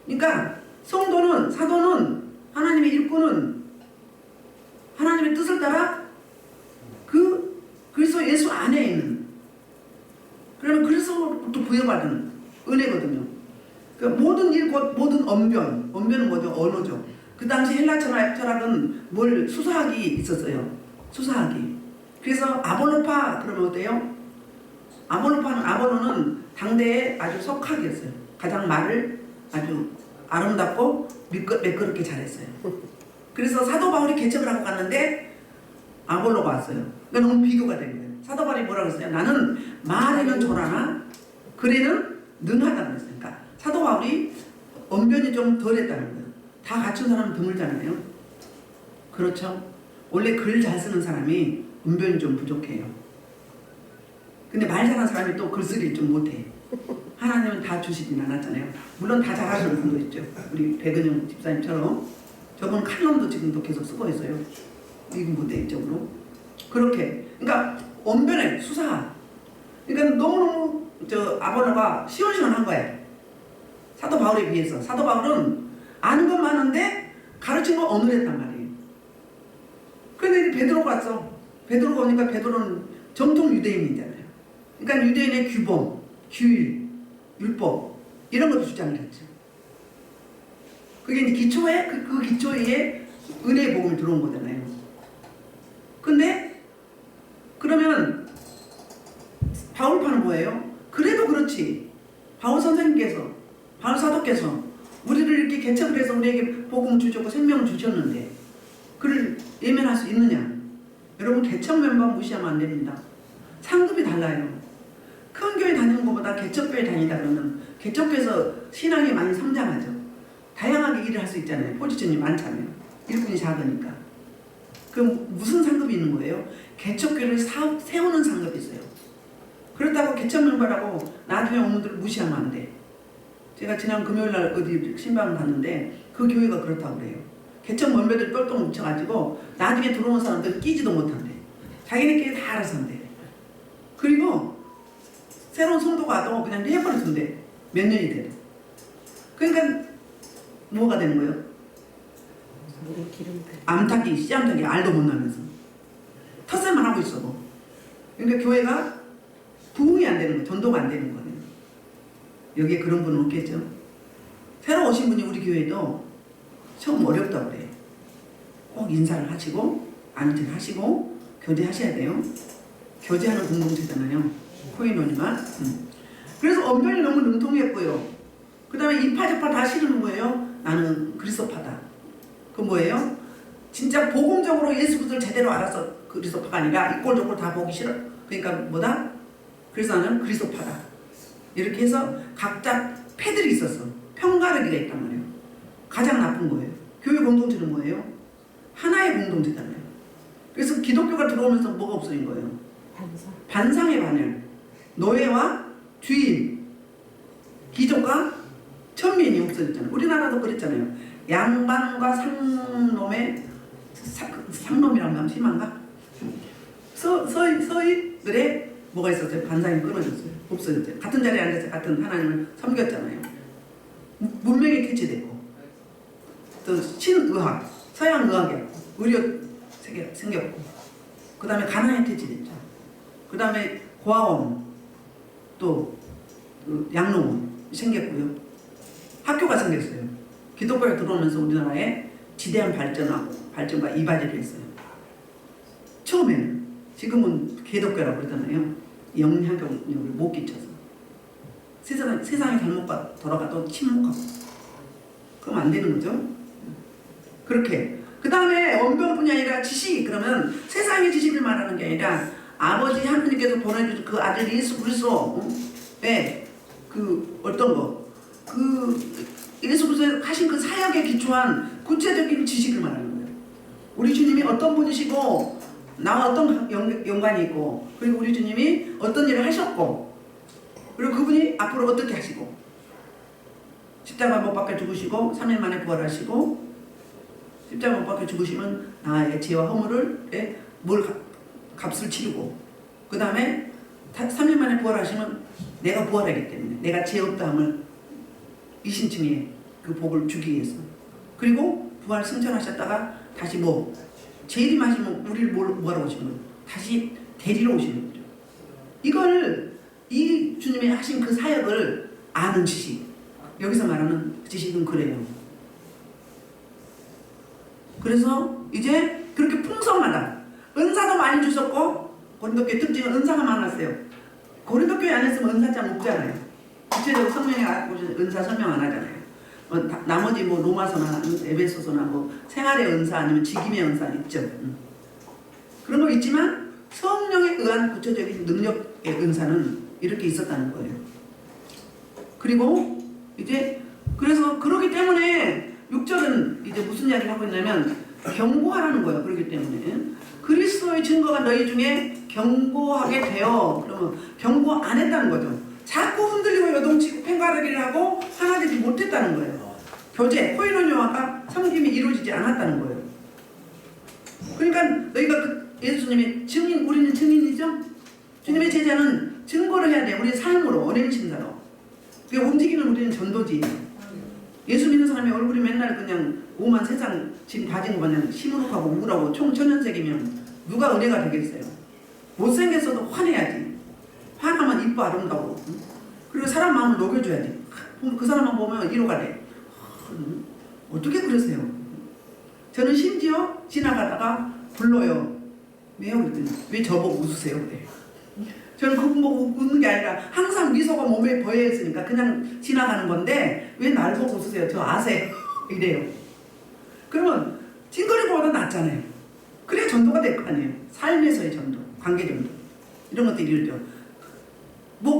그러니까 성도는, 사도는, 하나님의 일꾼은 하나님의 뜻을 따라 그 그리스도 예수 안에 있는, 그러면 그리스도로부터 부여받은 은혜거든요. 그러니까 모든 일, 곧 모든 언변, 언변은 뭐죠? 언어죠. 그 당시 헬라 철학은 뭘 수사학이 있었어요. 수사학이. 그래서 아볼로파 그러면 어때요? 아볼로는 당대의 아주 석학이었어요. 가장 말을 아주 아름답고 매끄럽게 잘했어요. 그래서 사도 바울이 개척을 하고 갔는데 아볼로가 왔어요. 그러니까 너무 비교가 된 거예요. 사도 바울이 뭐라고 했어요? 나는 말에는 조라나 글에는 능하다고 했어요. 그러니까 사도 바울이 언변이 좀 덜했다는 거예요. 다 갖춘 사람은 드물잖아요. 그렇죠? 원래 글 잘 쓰는 사람이 언변이 좀 부족해요. 근데 말 잘하는 사람이 또 글쓰기를 좀 못해. 하나님은 다 주시진 않았잖아요. 물론 다 잘하시는 분도 있죠. 우리 백은영 집사님처럼 저분 칼럼도 지금도 계속 쓰고 있어요. 미국 무대 쪽으로. 그렇게. 그러니까 언변의 수사. 그러니까 너무너무 아버지가 시원시원한 거예요. 사도 바울에 비해서. 사도 바울은 아는 건 많은데 가르친 건 어눌했단 말이에요. 그런데 이제 베드로가 왔어. 베드로가 오니까 베드로는 정통 유대인이잖아요. 그러니까 유대인의 규범, 규율, 율법 이런 것도 주장을 했죠. 그게 이제 기초에 그 기초에 은혜의 복음이 들어온 거잖아요. 근데 그러면 바울파는 뭐예요? 그래도 그렇지. 바울 선생님께서, 바울 사도께서 우리를 이렇게 개척을 해서 우리에게 복음을 주셨고 생명을 주셨는데 그를 예면할 수 있느냐? 여러분, 개척 멤버 무시하면 안 됩니다. 상급이 달라요. 큰 교회 다니는 것보다 개척교회 다니다 그러면 개척교회에서 신앙이 많이 성장하죠. 다양하게 일을 할 수 있잖아요. 포지션이 많잖아요. 일꾼이 작으니까. 그럼 무슨 상급이 있는 거예요? 개척교회를 세우는 상급이 있어요. 그렇다고 개척 멤버라고 나중에 온 분들을 무시하면 안 돼. 제가 지난 금요일날 어디 신방을 갔는데 그 교회가 그렇다고 그래요. 개척 멤버들 똘똘 뭉쳐가지고 나중에 들어온 사람들은 끼지도 못한대. 자기네끼리 다 알아서 한대. 그리고 새로운 성도가 와도 그냥 내버려 둔대. 몇 년이 돼도. 그러니까 뭐가 되는 거예요? 암탉이, 씨암탉이 알도 못 나면서 텃세만 하고 있어. 뭐. 그러니까 교회가 부흥이 안 되는 거예요. 전도가 안 되는 거예요. 여기에 그런 분은 없겠죠. 새로 오신 분이 우리 교회도 처음 어렵다고 그래요. 꼭 인사를 하시고 아는 척 하시고 교제하셔야 돼요. 교제하는 공동체잖아요. 코인원이만. 그래서 엄연히 너무 능통했고요. 그 다음에 이파저파 다 싫은 거예요. 나는 그리스도파다. 그 뭐예요? 진짜 복음적으로 예수 그리스도를 제대로 알아서 그리스도파가 아니라 이꼴저꼴 다 보기 싫어. 그러니까 뭐다? 그래서 나는 그리스도파다. 이렇게 해서 각자 패들이 있었어. 편가르기가 있단 말이에요. 가장 나쁜 거예요. 교회 공동체는 뭐예요? 하나의 공동체잖아요. 그래서 기독교가 들어오면서 뭐가 없어진 거예요? 반상의 반열. 노예와 주인, 귀족과 천민이 없어졌잖아요. 우리나라도 그랬잖아요. 양반과 상놈이라고 하면 심한가? 서희들의 뭐가 있었어요? 반상이 끊어졌어요. 없어졌어요. 같은 자리에 앉아서 같은 하나님을 섬겼잖아요. 문명이 퇴치되고 또 신의학, 서양의학이 의료 생겼고 그 다음에 가난이 퇴치됐죠. 그 다음에 고아원 또 양로원 생겼고요. 학교가 생겼어요. 기독교가 들어오면서 우리나라에 지대한 발전과 이바지를 했어요. 처음에는. 지금은 개독교라고 그러잖아요. 영향력을 못 끼쳐서. 세상이 잘못 돌아가도 침묵하고. 그럼 안 되는 거죠. 그렇게. 그 다음에 언변뿐이 아니라 지식. 그러면 세상의 지식을 말하는 게 아니라 아버지 하나님께서 보내주신 그 아들 예수 그리스도의 그 어떤 거. 예수 그리스도 하신 그 사역에 기초한 구체적인 지식을 말하는 거예요. 우리 주님이 어떤 분이시고 나와 어떤 연관이 있고 그리고 우리 주님이 어떤 일을 하셨고 그리고 그분이 앞으로 어떻게 하시고 십자가 못 박혀 죽으시고 3일 만에 부활하시고 십자가 못 박혀 죽으시면 나의 죄와 허물을 값을 치르고 그 다음에 3일 만에 부활하시면 내가 부활하기 때문에 내가 죄 없다함을 이신층에 그 복을 주기 위해서 그리고 부활 승천하셨다가 다시 재림하시면 우리를 뭐하러 오시는 거예요? 다시 데리러 오시는 거죠. 이걸 이 주님이 하신 그 사역을 아는 지식 여기서 말하는 지식은 그래요. 그래서 이제 그렇게 풍성하다. 은사도 많이 주셨고 고린도교회 특징은 은사가 많았어요. 고린도교회 안에서는 은사장 없잖아요. 구체적으로 성명이 은사 설명 안 하잖아요. 나머지 로마서나 에베소서나 생활의 은사 아니면 직임의 은사 있죠. 그런 거 있지만 성령에 의한 구체적인 능력의 은사는 이렇게 있었다는 거예요. 그리고 이제 그래서 그러기 때문에 6절은 이제 무슨 이야기를 하고 있냐면 경고하라는 거예요. 그렇기 때문에 그리스도의 증거가 너희 중에 경고하게 되어 그러면 경고 안 했다는 거죠. 자꾸 흔들리고 요동치고 팽가르기를 하고 하나 되지 못했다는 거예요. 교제, 코이노니아가 섬김이 이루어지지 않았다는 거예요. 그러니까 너희가 예수님의 증인, 우리는 증인이죠? 주님의 제자는 증거를 해야 돼. 우리 삶으로, 언행신사로. 그 움직이는 우리는 전도지. 예수 믿는 사람이 얼굴이 맨날 그냥 오만 세상 지금 가진 거 그냥 시무룩하고 우울하고 총천연색이면 누가 은혜가 되겠어요? 못생겼어도 화내야지. 화나면 이뻐 아름다워. 그리고 사람 마음을 녹여줘야지. 그 사람만 보면 위로가 돼. 어떻게 그러세요? 저는 심지어 지나가다가 불러요. 왜요? 그랬더니 왜 저보고 웃으세요? 그래. 저는 그분 보고 웃는 게 아니라 항상 미소가 몸에 보여있으니까 그냥 지나가는 건데 왜 날 보고 웃으세요? 저 아세요? 이래요. 그러면 찡그리고보다 낫잖아요. 그래야 전도가 될 거 아니에요. 삶에서의 전도, 관계 전도. 이런 것들이 이러죠.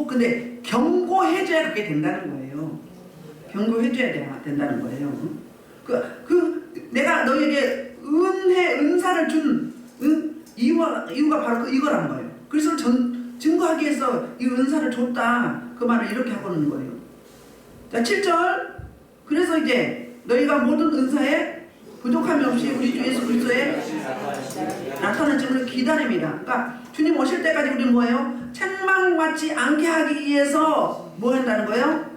근데 경고해줘야 그게 된다는 거예요. 경고해줘야 된다는 거예요. 내가 너에게 은사를 준 이유가 바로 이거란 거예요. 그래서 증거하기 위해서 이 은사를 줬다. 그 말을 이렇게 하고 있는 거예요. 자, 7절. 그래서 이제 너희가 모든 은사에 부족함이 없이 우리 주 예수 그리스도의 나타난 점을 기다립니다. 그러니까 주님 오실 때까지 우리는 뭐예요? 책망받지 않게 하기 위해서 뭐 한다는 거예요?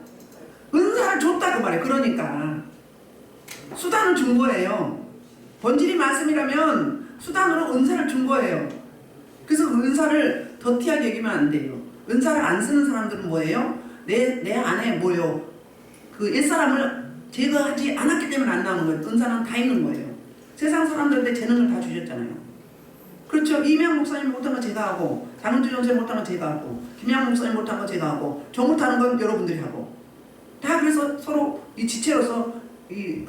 은사를 줬다 그 말이에요. 그러니까 수단을 준 거예요. 본질이 말씀이라면 수단으로 은사를 준 거예요. 그래서 은사를 더티하게 여기면 안 돼요. 은사를 안 쓰는 사람들은 뭐예요? 내 안에 뭐요? 그 옛사람을 제거하지 않았기 때문에 안 나오는 거예요. 은사는 다 있는 거예요. 세상 사람들한테 재능을 다 주셨잖아요. 그렇죠. 이명 목사님 못한 거 제가 하고, 장은주 전세 못한 거 제가 하고, 김양 목사님 못한 거 제가 하고, 저 못하는 건 여러분들이 하고, 다 그래서 서로 이 지체로서 이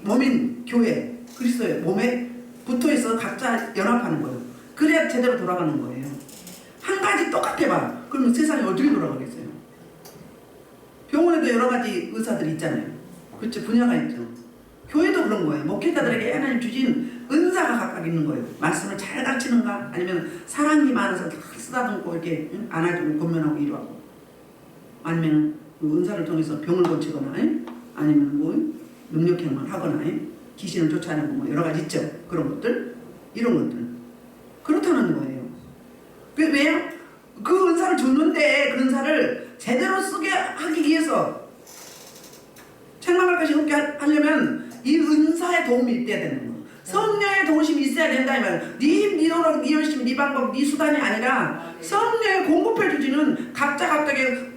몸인 교회, 그리스도의 몸에 붙어있어 각자 연합하는 거예요. 그래야 제대로 돌아가는 거예요. 한 가지 똑같아봐. 그러면 세상이 어떻게 돌아가겠어요? 병원에도 여러 가지 의사들이 있잖아요. 그렇죠. 분야가 있죠. 교회도 그런 거예요. 목회자들에게 하나님 주신 은사가 각각 있는 거예요. 말씀을 잘 가르치는가? 아니면 사랑이 많아서 다 쓰다듬고 이렇게 안아주고 권면하고 이러하고, 아니면 그 은사를 통해서 병을 고치거나, 아니면 뭐 능력행만 하거나, 귀신을 쫓아내고 뭐 여러 가지 있죠. 그런 것들, 이런 것들 그렇다는 거예요. 왜요? 그 은사를 줬는데 그 은사를 제대로 쓰게 하기 위해서, 책망할 것이 없게 하려면 이 은사의 도움이 있어야 되는 거예요. 성령의 도우심이 있어야 된다 이 말이에요. 네 노력, 네 열심, 네 방법, 네 수단이 아니라 성령의 공급해 주시는 각자의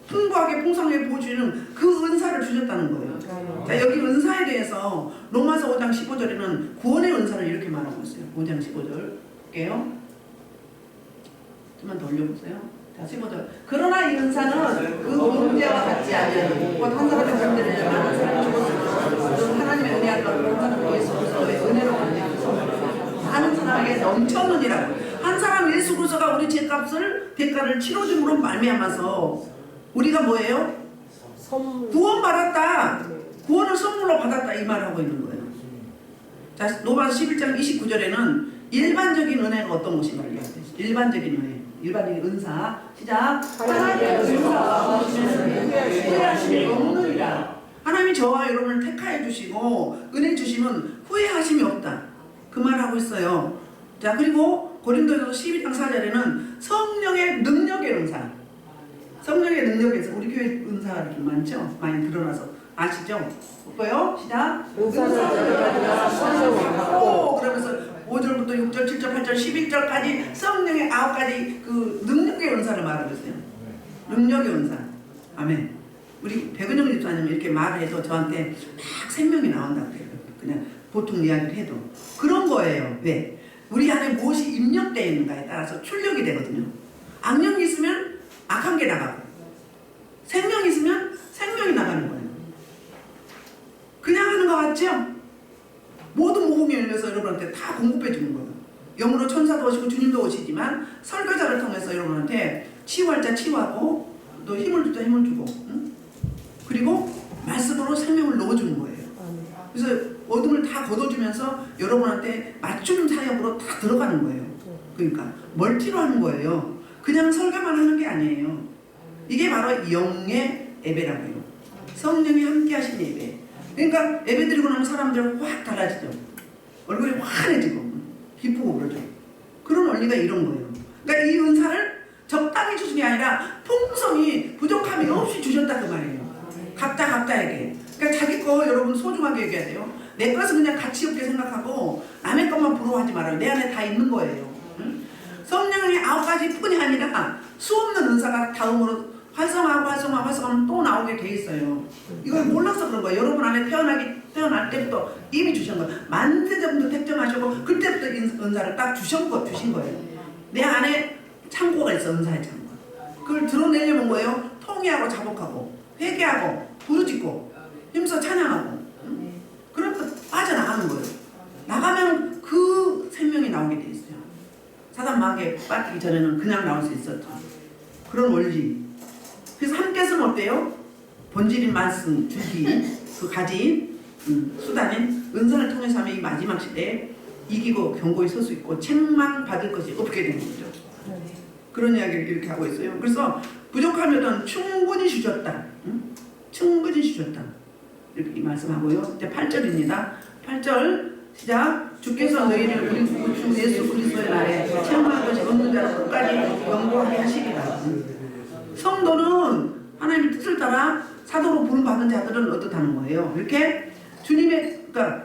풍부하게 풍성하게 보여주는 그 은사를 주셨다는 거예요. 자, 여기 은사에 대해서 로마서 5장 15절에는 구원의 은사를 이렇게 말하고 있어요. 5장 15절 볼게요. 좀만 더 올려보세요. 자, 15절. 그러나 이 은사는 그 문제와 같지 아니하니 곧 한 사람의 잠들으려 많은 사람이 죽었으니 하나님의 은혜가 그런 예수 그리스도의 은혜로 많은 사람에게 넘쳤느니라. 한 사람 예수 그리스도가 우리 죄값을 대가를 치러줌으로 말미암아서 우리가 뭐예요? 구원 받았다. 구원을 선물로 받았다 이 말을 하고 있는 거예요. 자, 로마서 11장 29절에는 일반적인 은혜가 어떤 것인가 이야기해요. 일반적인 은혜, 일반적인 은사. 시작. 하나님의 은사가 후회하심이 없느니라. 하나님이 저와 여러분을 택하여 주시고 은혜 주시면 후회하심이 없다. 그 말을 하고 있어요. 자, 그리고 고린도서 12장 4절에는 성령의 능력의 은사. 성령의 능력에서 우리 교회 은사가 이렇게 많죠? 많이 드러나서 아시죠? 볼까요? 시작. 은사를 받고 그러면서 5절부터 6절, 7절, 8절, 11절까지 성령의 9가지 그 능력의 은사를 말하고 있어요. 능력의 은사. 아멘. 우리 백은영 집사님이 이렇게 말을 해도 저한테 막 생명이 나온다고 그래요. 그냥 보통 이야기를 해도. 그런 거예요. 왜? 우리 안에 무엇이 입력되어 있는가에 따라서 출력이 되거든요. 악령이 있으면 악한 게 나가고, 생명이 있으면 생명이 나가는 거예요. 그냥 하는 거 같죠? 모든 모험이 열려서 여러분한테 다 공급해 주는 거예요. 영으로 천사도 오시고 주님도 오시지만 설교자를 통해서 여러분한테 치유할 자 치유하고, 또 힘을 줄 자 힘을 주고, 응? 그리고 말씀으로 생명을 넣어주는 거예요. 그래서 어둠을 다 걷어주면서 여러분한테 맞춤 사역으로 다 들어가는 거예요. 그러니까 멀티로 하는 거예요. 그냥 설교만 하는 게 아니에요. 이게 바로 영의 예배라고 해요. 성령이 함께 하신 예배. 그러니까 예배 드리고 나면 사람들은 확 달라지죠. 얼굴이 환해지고 기쁘고 그러죠. 그런 원리가 이런 거예요. 그러니까 이 은사를 적당히 주신 게 아니라 풍성이 부족함이 없이 주셨다 그 말이에요. 각자에게. 그러니까 자기 거 여러분 소중하게 여겨야 돼요. 내 것은 그냥 가치 없게 생각하고 남의 것만 부러워하지 말아요. 내 안에 다 있는 거예요. 응? 성령이 9가지 뿐이 아니라 수없는 은사가 다음으로 활성화하면 또 나오게 돼 있어요. 이걸 몰라서 그런 거예요. 여러분 안에 태어날 때부터 이미 주신 거예요. 만세 때부터 택정하시고 그때부터 은사를 딱 주신 거예요. 내 안에 창고가 있어. 은사의 창고. 그걸 드러내려면 뭐예요? 통회하고 자복하고 회개하고 부르짖고 힘써 찬양하고 그러면서 빠져나가는 거예요. 나가면 그 생명이 나오게 돼 있어요. 사단 마귀에 빠지기 전에는 그냥 나올 수 있었죠. 그런 원리. 그래서 함께서는 어때요? 본질인 말씀 주기 그 가진 수단인 은사를 통해서 하면 이 마지막 시대에 이기고 견고히 설 수 있고 책망받을 것이 없게 되는 거죠. 그런 이야기를 이렇게 하고 있어요. 그래서 부족하면 충분히 주셨다. 충분히 주셨다. 이렇게 말씀하고요. 이제 8절입니다. 8절 시작. 주께서 너희를 우리 주 예수 그리스도의 날에 체험할 것이 없는 자로 끝까지 영광하게 하시리라. 성도는 하나님의 뜻을 따라 사도로 부름받은 자들은 어떻다는 거예요. 이렇게 주님의 그러니까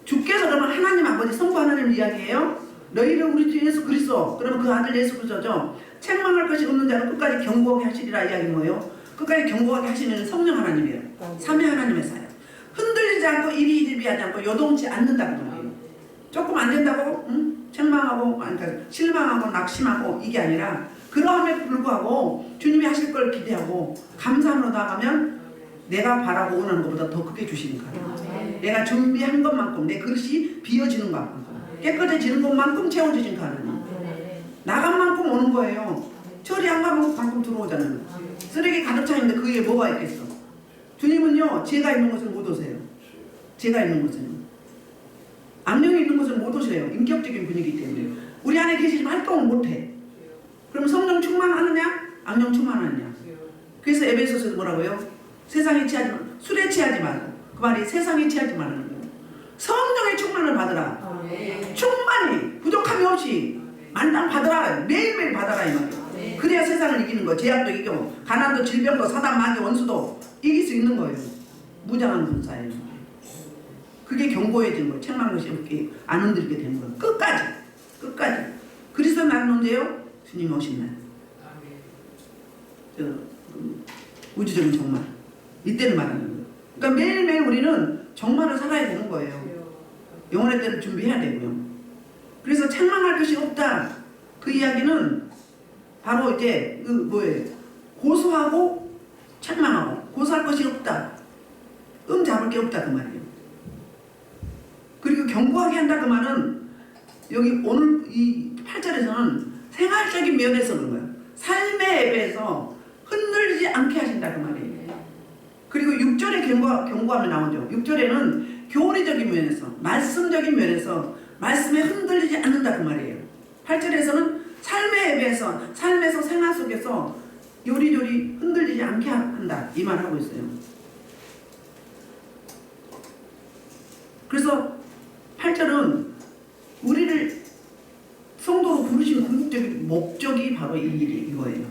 주께서 그러면 하나님 아버지 성부 하나님 이야기예요. 너희를 우리 주 예수 그리스도 그러면 그 아들 예수 그리스도죠. 책망할 것이 없는 자로 끝까지 견고하게 하시리라 이야기 뭐예요? 끝까지 견고하게 하시는 성령 하나님이에요. 삼위 하나님의 사역. 흔들리지 않고 이리이리비하지 않고 요동치 않는다는 거예요. 조금 안 된다고 책망하고 그러니까 실망하고 낙심하고 이게 아니라 그러함에 불구하고 주님이 하실 걸 기대하고 감사함으로 나가면 내가 바라고 원하는 것보다 더 크게 주시는 거예요. 내가 준비한 것만큼 내 그릇이 비어지는 것만큼 깨끗해지는 것만큼 채워주신 거 하나님. 나간 만큼 오는 거예요. 처리한 만큼 들어오잖아요. 쓰레기 가득 차 있는데 그 위에 뭐가 있겠어. 주님은요 죄가 있는 곳을 못 오세요. 죄가 있는 곳은 악령이 있는 곳을 못 오세요. 인격적인 분위기 때문에 우리 안에 계시지만 활동을 못해. 그럼 성령 충만하느냐 악령 충만하느냐. 그래서 에베소서에서 뭐라고요? 세상에 취하지 마, 술에 취하지 말고 그 말이 세상에 취하지 말라는 거예요. 성령의 충만을 받으라. 충만히 부족함이 없이 만당 받으라. 매일매일 받아라 이 말이에요. 그래야 세상을 이기는 거예요. 제약도 이기고 가난도 질병도 사단 마귀 원수도 이길 수 있는 거예요. 무장한 군사예요. 그게 견고해진 거예요. 책망 것이 없게 안 흔들게 되는 거예요. 끝까지. 그리스도 날은 언제요? 주님 오신 날. 우주적인 정말. 이때를 말하는 거예요. 그러니까 매일매일 우리는 정말을 살아야 되는 거예요. 영원의 때를 준비해야 되고요. 그래서 책망할 것이 없다. 그 이야기는 바로 이제 그 뭐예요? 고소하고 책망하고 고소할 것이 없다. 잡을 게 없다 그 말이에요. 그리고 견고하게 한다 그 말은 여기 오늘 이 8절에서는 생활적인 면에서 그런 거예요. 삶의 앱에서 흔들리지 않게 하신다 그 말이에요. 그리고 6절에 견고함이 나오죠. 6절에는 교리적인 면에서 말씀적인 면에서 말씀에 흔들리지 않는다 그 말이에요. 8절에서는 삶의 앱에서 삶에서 생활 속에서 요리조리 흔들리지 않게 한다 이 말 하고 있어요. 그래서 8절은 우리를 성도로 부르신 궁극적인 목적이 바로 이거예요.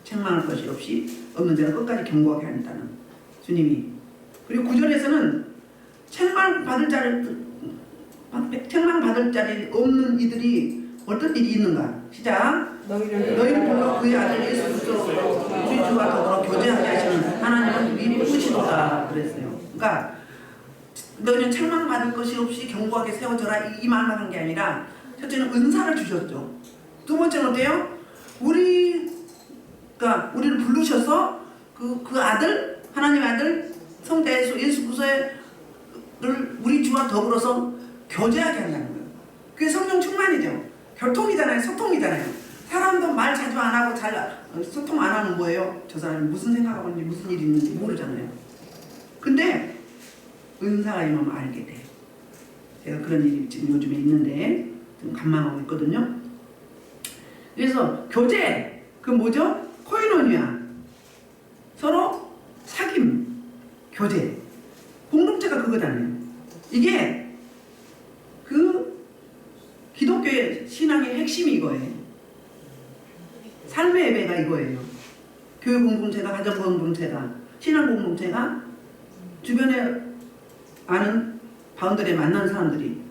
책망할 것이 없이 없는 자가 끝까지 견고하게 한다는 주님이. 그리고 9절에서는 책망받을 자리 없는 이들이 어떤 일이 있는가? 시작. 너희를 불러 그의 아들 예수 그리스도로 우리 주와 더불어 교제하게 하시는 하나님은 미리 부르시도다 그랬어요. 그러니까 너희는 책망받을 것이 없이 견고하게 세워져라 이 말만 한 게 아니라 첫째는 은사를 주셨죠. 두 번째는 어때요? 우리를 부르셔서 그 아들 하나님의 아들 성자 예수 그리스도를 우리 주와 더불어서 교제하게 한다는 거예요. 그게 성령 충만이죠. 교통이잖아요. 소통이잖아요. 사람도 말 자주 안 하고 잘 소통 안 하면 뭐예요? 저 사람이 무슨 생각하고 있는지 무슨 일이 있는지 모르잖아요. 근데 은사가 임하면 알게 돼. 제가 그런 일이 지금 요즘에 있는데 좀 감망하고 있거든요. 그래서 교제, 그 뭐죠? 코이노니아. 서로 사귐, 교제. 공동체가 그거잖아요. 이게 그 기독교의 신앙의 핵심이 이거예요. 삶의 예배가 이거예요. 교회 공동체가, 가정 공동체가, 신앙 공동체가, 주변에 아는 바운더리에 만난 사람들이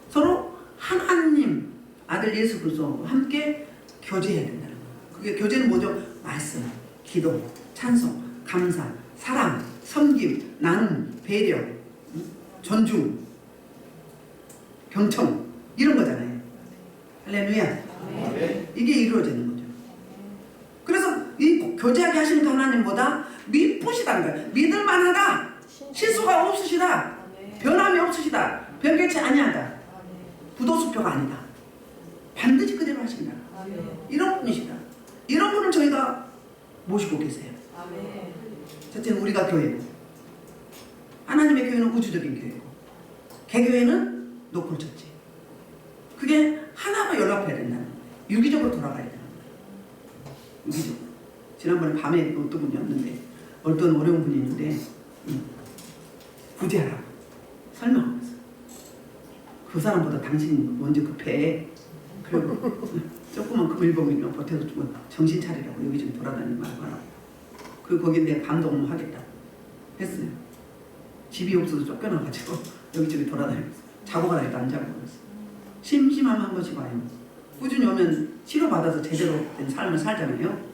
서로 하나님 아들 예수 그리스도와 함께 교제해야 된다는 거예요. 그게 교제는 뭐죠? 말씀, 기도, 찬송, 감사, 사랑, 섬김, 나눔, 배려, 존중, 경청 이런 거잖아요. 할렐루야. 이게 이루어지는 거죠. 그래서 이 교제하게 하시는 하나님보다 미쁘시다는 거예요. 믿을만하다. 실수가 없으시다. 변함이 없으시다. 변개치 아니하다. 부도수표가 아니다. 반드시 그대로 하신다. 이런 분이시다. 이런 분을 저희가 모시고 계세요. 첫째는 우리가 교회고, 하나님의 교회는 우주적인 교회고, 개교회는 노골적지. 그게 하나로 연합해야 된다는 거예요. 유기적으로 돌아가야 되는 거예요. 유기적으로. 지난번에 밤에 어떤 분이 왔는데, 어떤 어려운 분이 있는데 구제하라고 설명하고 있어요. 그 사람보다 당신 먼저 급해. 그리고 조그만 금일봉이면 보태서 주고 정신 차리라고 여기저기 돌아다니는 말고 하라고. 그리고 거기 내가 감동을 하겠다 했어요. 집이 없어서 쫓겨나가지고 여기저기 돌아다니면서 자고 가라 해도 안 자고 그랬어. 심심하면 한 번씩 와요. 꾸준히 오면 치료받아서 제대로 된 삶을 살잖아요.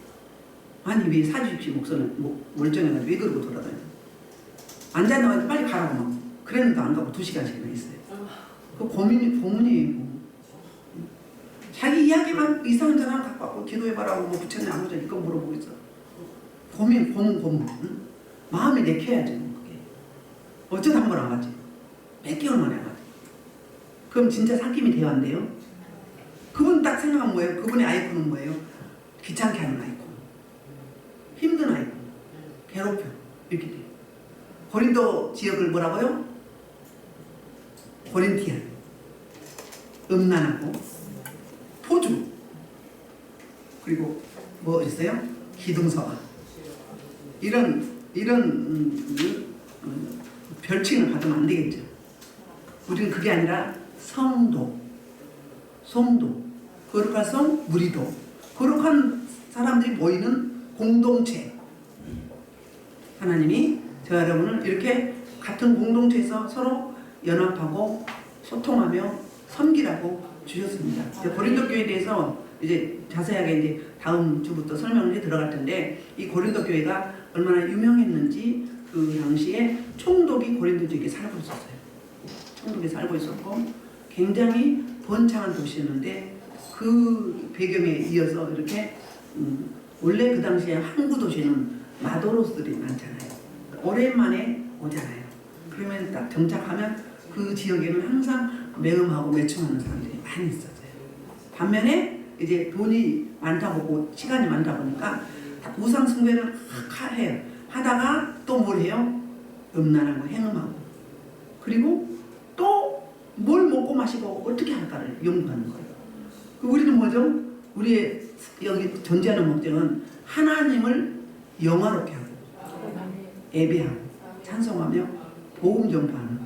아니 왜 사주십시 목소리는 멀쩡해가지고 왜 그러고 돌아다녀. 앉아있는 빨리 가라고 막 그랬는데 안 가고 2시간씩이나 있어요. 그 고문이에요. 자기 이야기만 이상한 사람 갖고 왔고 기도해봐라고 뭐 부처님 아무튼 이거 물어보고 있어. 고문. 응? 마음이 내켜야지 그게. 어쩌다 한 번 안 가지. 몇 개월 만에 안 가지. 그럼 진짜 상김이 대화인데요. 그분 딱 생각하면 뭐예요? 그분의 아이콘은 뭐예요? 귀찮게 하는 아이콘. 힘든 아이콘. 괴롭혀. 이렇게 돼요. 고린도 지역을 뭐라고요? 고린티안. 음란하고 포주. 그리고 뭐 있어요? 기둥서가. 이런 별칭을 받으면 안 되겠죠. 우리는 그게 아니라 성도, 성도, 거룩한 성, 무리도, 거룩한 사람들이 모이는 공동체. 하나님이 저 여러분을 이렇게 같은 공동체에서 서로 연합하고 소통하며 섬기라고 주셨습니다. 고린도 교회에 대해서 이제 자세하게 이제 다음 주부터 설명을 해 들어갈 텐데, 이 고린도 교회가 얼마나 유명했는지 그 당시에 총독이 고린도 지역에 살고 있었어요. 총독이 살고 있었고 굉장히 번창한 도시였는데, 그 배경에 이어서 이렇게 원래 그 당시에 항구 도시는 마도로스들이 많잖아요. 오랜만에 오잖아요. 그러면 딱 정착하면 그 지역에는 항상 매음하고 매춤하는 사람들이 많이 있었어요. 반면에 이제 돈이 많다 보고 시간이 많다 보니까 우상 숭배를 해요. 하다가 또 뭘 해요? 음란하고 행음하고, 그리고 또 뭘 먹고 마시고 어떻게 할까를 연구하는 거예요. 우리는 뭐죠? 우리의 여기 존재하는 목적은 하나님을 영화롭게 하고 예배하고 찬송하며 복음 전파하는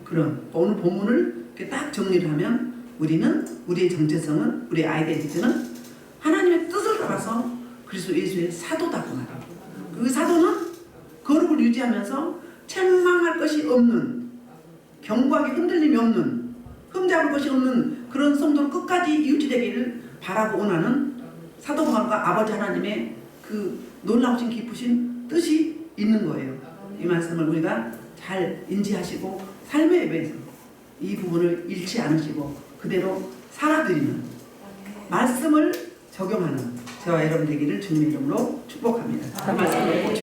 그런 오늘 본문을 이렇게 딱 정리를 하면, 우리의 정체성은, 우리의 아이덴티티는 하나님의 뜻을 따라서 그리스도 예수의 사도다고 말해요. 그 사도는 거룩을 유지하면서 책망할 것이 없는, 경고하기 흔들림이 없는, 흠잡을 것이 없는 그런 성도로 끝까지 유지되기를 바라고 원하는 사도바울과 아버지 하나님의 그 놀라우신 깊으신 뜻이 있는 거예요. 이 말씀을 우리가 잘 인지하시고 삶의 예배에서 이 부분을 잃지 않으시고 그대로 살아드리는, 말씀을 적용하는 저와 여러분 되기를 주님의 이름으로 축복합니다. 그 말씀을